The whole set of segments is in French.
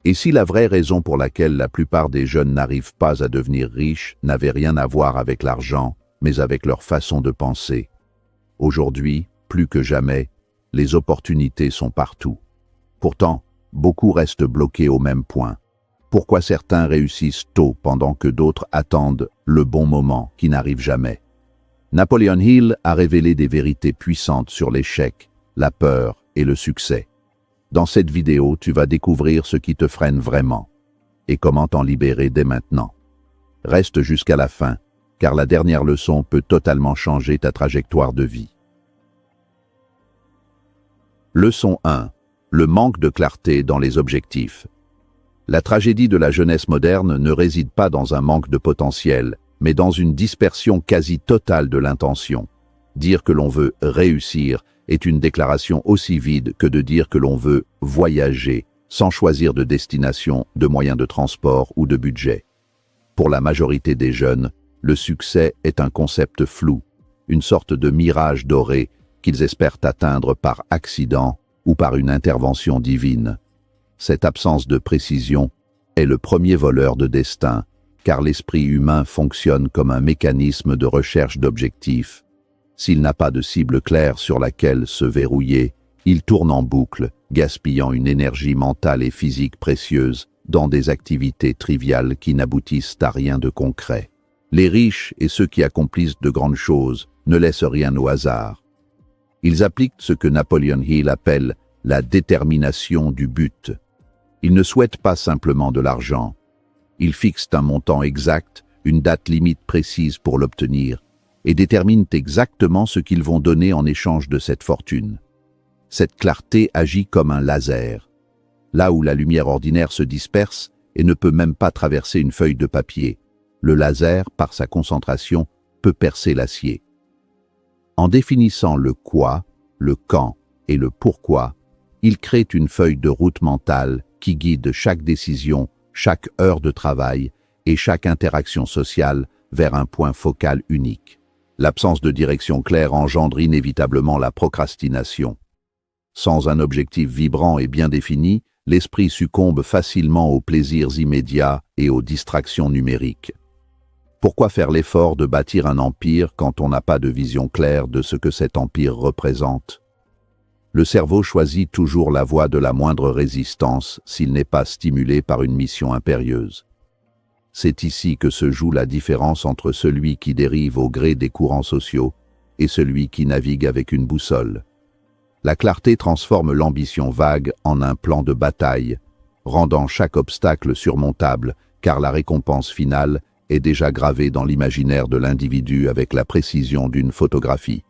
Et si la vraie raison pour laquelle la plupart des jeunes n'arrivent pas à devenir riches n'avait rien à voir avec l'argent, mais avec leur façon de penser? Aujourd'hui, plus que jamais, les opportunités sont partout. Pourtant, beaucoup restent bloqués au même point. Pourquoi certains réussissent tôt pendant que d'autres attendent le bon moment qui n'arrive jamais? Napoleon Hill a révélé des vérités puissantes sur l'échec, la peur et le succès. Dans cette vidéo, tu vas découvrir ce qui te freine vraiment et comment t'en libérer dès maintenant. Reste jusqu'à la fin, car la dernière leçon peut totalement changer ta trajectoire de vie. Leçon 1. Le manque de clarté dans les objectifs. La tragédie de la jeunesse moderne ne réside pas dans un manque de potentiel, mais dans une dispersion quasi totale de l'intention. Dire que l'on veut réussir est une déclaration aussi vide que de dire que l'on veut voyager, sans choisir de destination, de moyens de transport ou de budget. Pour la majorité des jeunes, le succès est un concept flou, une sorte de mirage doré qu'ils espèrent atteindre par accident ou par une intervention divine. Cette absence de précision est le premier voleur de destin, car l'esprit humain fonctionne comme un mécanisme de recherche d'objectifs. S'il n'a pas de cible claire sur laquelle se verrouiller, il tourne en boucle, gaspillant une énergie mentale et physique précieuse dans des activités triviales qui n'aboutissent à rien de concret. Les riches et ceux qui accomplissent de grandes choses ne laissent rien au hasard. Ils appliquent ce que Napoleon Hill appelle la détermination du but. Ils ne souhaitent pas simplement de l'argent. Ils fixent un montant exact, une date limite précise pour l'obtenir, et déterminent exactement ce qu'ils vont donner en échange de cette fortune. Cette clarté agit comme un laser. Là où la lumière ordinaire se disperse et ne peut même pas traverser une feuille de papier, le laser, par sa concentration, peut percer l'acier. En définissant le quoi, le quand et le pourquoi, il crée une feuille de route mentale qui guide chaque décision, chaque heure de travail et chaque interaction sociale vers un point focal unique. L'absence de direction claire engendre inévitablement la procrastination. Sans un objectif vibrant et bien défini, l'esprit succombe facilement aux plaisirs immédiats et aux distractions numériques. Pourquoi faire l'effort de bâtir un empire quand on n'a pas de vision claire de ce que cet empire représente? Le cerveau choisit toujours la voie de la moindre résistance s'il n'est pas stimulé par une mission impérieuse. C'est ici que se joue la différence entre celui qui dérive au gré des courants sociaux et celui qui navigue avec une boussole. La clarté transforme l'ambition vague en un plan de bataille, rendant chaque obstacle surmontable, car la récompense finale est déjà gravée dans l'imaginaire de l'individu avec la précision d'une photographie.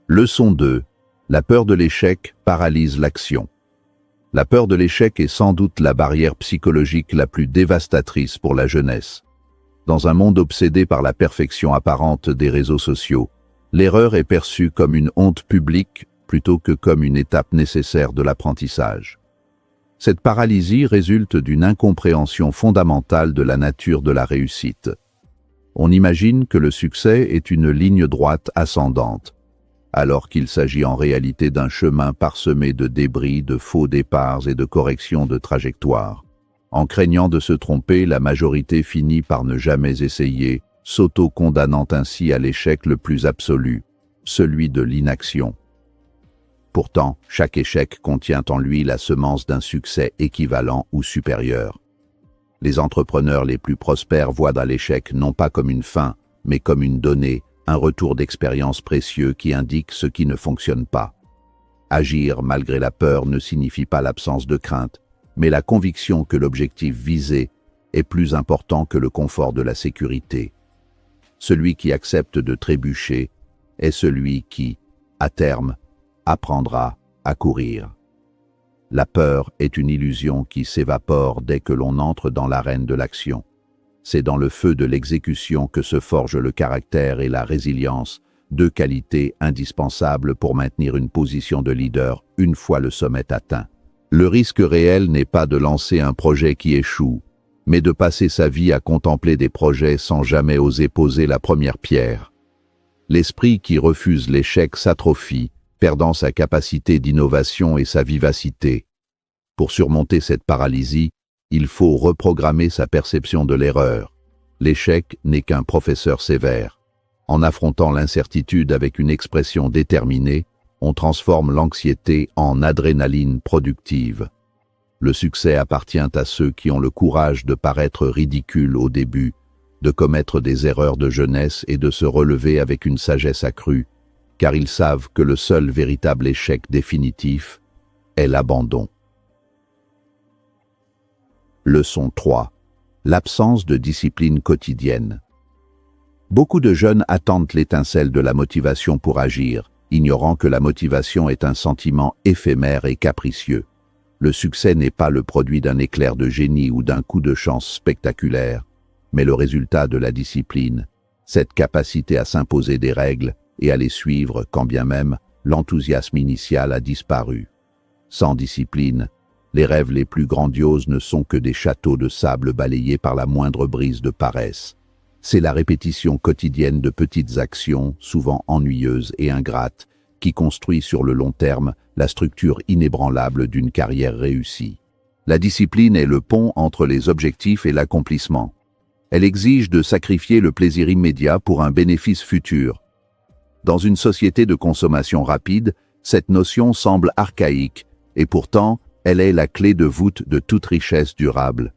Leçon 2. La peur de l'échec paralyse l'action. La peur de l'échec est sans doute la barrière psychologique la plus dévastatrice pour la jeunesse. Dans un monde obsédé par la perfection apparente des réseaux sociaux, l'erreur est perçue comme une honte publique plutôt que comme une étape nécessaire de l'apprentissage. Cette paralysie résulte d'une incompréhension fondamentale de la nature de la réussite. On imagine que le succès est une ligne droite ascendante, alors qu'il s'agit en réalité d'un chemin parsemé de débris, de faux départs et de corrections de trajectoire. En craignant de se tromper, la majorité finit par ne jamais essayer, s'auto-condamnant ainsi à l'échec le plus absolu, celui de l'inaction. Pourtant, chaque échec contient en lui la semence d'un succès équivalent ou supérieur. Les entrepreneurs les plus prospères voient dans l'échec non pas comme une fin, mais comme une donnée, un retour d'expérience précieux qui indique ce qui ne fonctionne pas. Agir malgré la peur ne signifie pas l'absence de crainte, mais la conviction que l'objectif visé est plus important que le confort de la sécurité. Celui qui accepte de trébucher est celui qui, à terme, apprendra à courir. La peur est une illusion qui s'évapore dès que l'on entre dans l'arène de l'action. C'est dans le feu de l'exécution que se forgent le caractère et la résilience, deux qualités indispensables pour maintenir une position de leader une fois le sommet atteint. Le risque réel n'est pas de lancer un projet qui échoue, mais de passer sa vie à contempler des projets sans jamais oser poser la première pierre. L'esprit qui refuse l'échec s'atrophie, perdant sa capacité d'innovation et sa vivacité. Pour surmonter cette paralysie, il faut reprogrammer sa perception de l'erreur. L'échec n'est qu'un professeur sévère. En affrontant l'incertitude avec une expression déterminée, on transforme l'anxiété en adrénaline productive. Le succès appartient à ceux qui ont le courage de paraître ridicules au début, de commettre des erreurs de jeunesse et de se relever avec une sagesse accrue, car ils savent que le seul véritable échec définitif est l'abandon. Leçon 3. L'absence de discipline quotidienne. Beaucoup de jeunes attendent l'étincelle de la motivation pour agir, ignorant que la motivation est un sentiment éphémère et capricieux. Le succès n'est pas le produit d'un éclair de génie ou d'un coup de chance spectaculaire, mais le résultat de la discipline, cette capacité à s'imposer des règles et à les suivre quand bien même l'enthousiasme initial a disparu. Sans discipline, les rêves les plus grandioses ne sont que des châteaux de sable balayés par la moindre brise de paresse. C'est la répétition quotidienne de petites actions, souvent ennuyeuses et ingrates, qui construit sur le long terme la structure inébranlable d'une carrière réussie. La discipline est le pont entre les objectifs et l'accomplissement. Elle exige de sacrifier le plaisir immédiat pour un bénéfice futur. Dans une société de consommation rapide, cette notion semble archaïque, et pourtant, elle est la clé de voûte de toute richesse durable.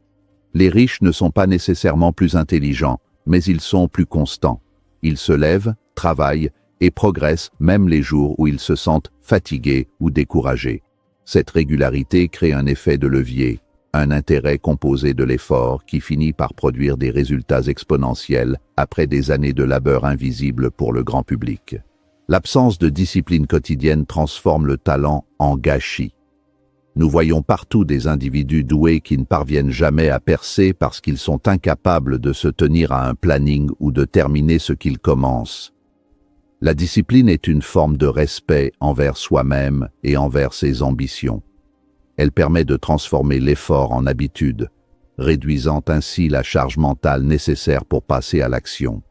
Les riches ne sont pas nécessairement plus intelligents, mais ils sont plus constants. Ils se lèvent, travaillent et progressent même les jours où ils se sentent fatigués ou découragés. Cette régularité crée un effet de levier, un intérêt composé de l'effort qui finit par produire des résultats exponentiels après des années de labeur invisible pour le grand public. L'absence de discipline quotidienne transforme le talent en gâchis. Nous voyons partout des individus doués qui ne parviennent jamais à percer parce qu'ils sont incapables de se tenir à un planning ou de terminer ce qu'ils commencent. La discipline est une forme de respect envers soi-même et envers ses ambitions. Elle permet de transformer l'effort en habitude, réduisant ainsi la charge mentale nécessaire pour passer à l'action.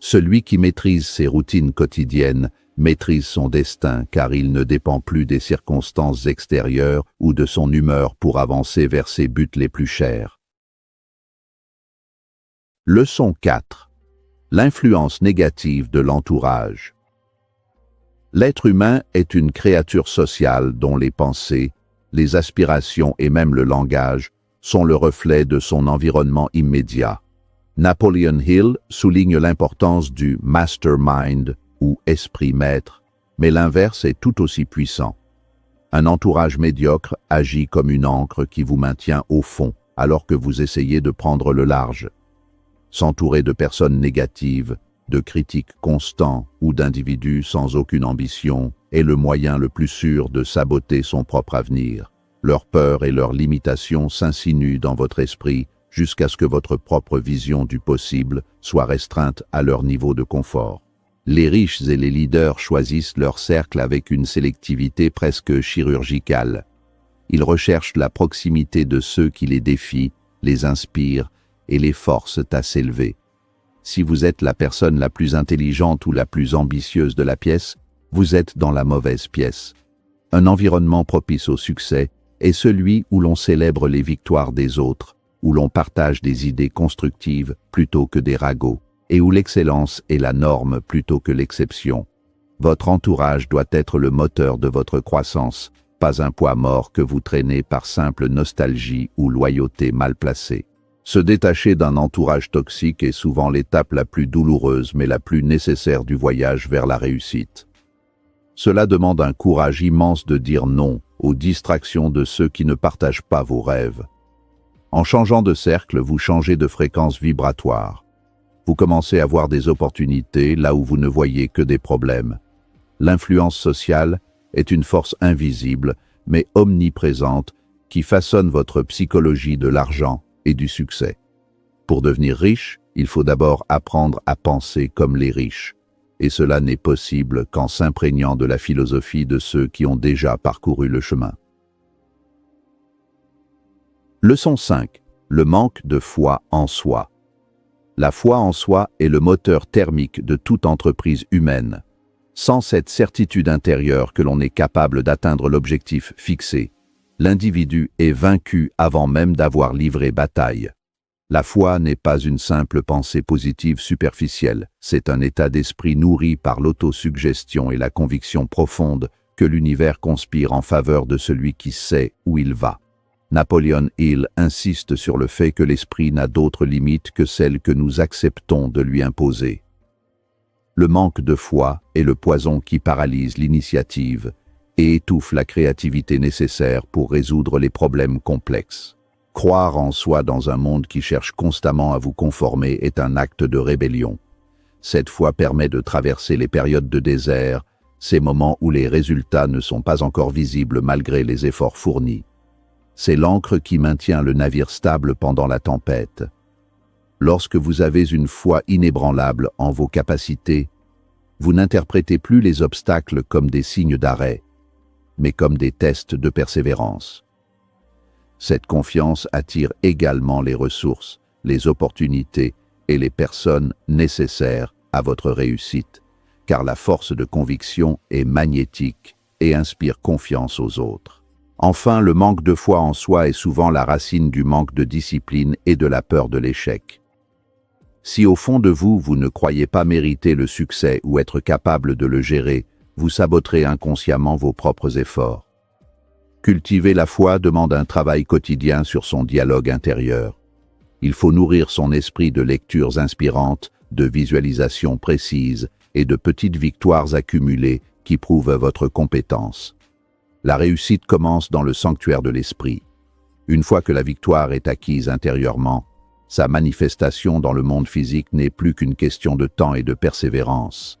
Celui qui maîtrise ses routines quotidiennes maîtrise son destin car il ne dépend plus des circonstances extérieures ou de son humeur pour avancer vers ses buts les plus chers. Leçon 4. L'influence négative de l'entourage. L'être humain est une créature sociale dont les pensées, les aspirations et même le langage sont le reflet de son environnement immédiat. Napoleon Hill souligne l'importance du mastermind ou esprit maître, mais l'inverse est tout aussi puissant. Un entourage médiocre agit comme une ancre qui vous maintient au fond, alors que vous essayez de prendre le large. S'entourer de personnes négatives, de critiques constants ou d'individus sans aucune ambition est le moyen le plus sûr de saboter son propre avenir. Leurs peurs et leurs limitations s'insinuent dans votre esprit jusqu'à ce que votre propre vision du possible soit restreinte à leur niveau de confort. Les riches et les leaders choisissent leur cercle avec une sélectivité presque chirurgicale. Ils recherchent la proximité de ceux qui les défient, les inspirent et les forcent à s'élever. Si vous êtes la personne la plus intelligente ou la plus ambitieuse de la pièce, vous êtes dans la mauvaise pièce. Un environnement propice au succès est celui où l'on célèbre les victoires des autres, où l'on partage des idées constructives plutôt que des ragots, et où l'excellence est la norme plutôt que l'exception. Votre entourage doit être le moteur de votre croissance, pas un poids mort que vous traînez par simple nostalgie ou loyauté mal placée. Se détacher d'un entourage toxique est souvent l'étape la plus douloureuse mais la plus nécessaire du voyage vers la réussite. Cela demande un courage immense de dire non aux distractions de ceux qui ne partagent pas vos rêves. En changeant de cercle, vous changez de fréquence vibratoire. Vous commencez à voir des opportunités là où vous ne voyez que des problèmes. L'influence sociale est une force invisible, mais omniprésente, qui façonne votre psychologie de l'argent et du succès. Pour devenir riche, il faut d'abord apprendre à penser comme les riches. Et cela n'est possible qu'en s'imprégnant de la philosophie de ceux qui ont déjà parcouru le chemin. Leçon 5. Le manque de foi en soi. La foi en soi est le moteur thermique de toute entreprise humaine. Sans cette certitude intérieure que l'on est capable d'atteindre l'objectif fixé, L'individu est vaincu avant même d'avoir livré bataille. La foi n'est pas une simple pensée positive superficielle, c'est un état d'esprit nourri par l'autosuggestion et la conviction profonde que l'univers conspire en faveur de celui qui sait où il va. Napoleon Hill insiste sur le fait que l'esprit n'a d'autre limite que celle que nous acceptons de lui imposer. Le manque de foi est le poison qui paralyse l'initiative et étouffe la créativité nécessaire pour résoudre les problèmes complexes. Croire en soi dans un monde qui cherche constamment à vous conformer est un acte de rébellion. Cette foi permet de traverser les périodes de désert, ces moments où les résultats ne sont pas encore visibles malgré les efforts fournis. C'est l'ancre qui maintient le navire stable pendant la tempête. Lorsque vous avez une foi inébranlable en vos capacités, vous n'interprétez plus les obstacles comme des signes d'arrêt, mais comme des tests de persévérance. Cette confiance attire également les ressources, les opportunités et les personnes nécessaires à votre réussite, car la force de conviction est magnétique et inspire confiance aux autres. Enfin, le manque de foi en soi est souvent la racine du manque de discipline et de la peur de l'échec. Si au fond de vous, vous ne croyez pas mériter le succès ou être capable de le gérer, vous saboterez inconsciemment vos propres efforts. Cultiver la foi demande un travail quotidien sur son dialogue intérieur. Il faut nourrir son esprit de lectures inspirantes, de visualisations précises et de petites victoires accumulées qui prouvent votre compétence. La réussite commence dans le sanctuaire de l'esprit. Une fois que la victoire est acquise intérieurement, sa manifestation dans le monde physique n'est plus qu'une question de temps et de persévérance.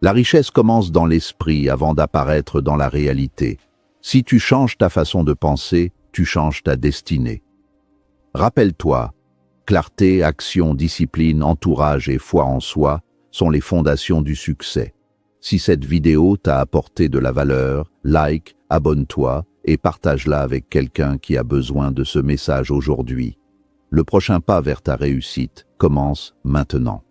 La richesse commence dans l'esprit avant d'apparaître dans la réalité. Si tu changes ta façon de penser, tu changes ta destinée. Rappelle-toi, clarté, action, discipline, entourage et foi en soi sont les fondations du succès. Si cette vidéo t'a apporté de la valeur, like, abonne-toi et partage-la avec quelqu'un qui a besoin de ce message aujourd'hui. Le prochain pas vers ta réussite commence maintenant.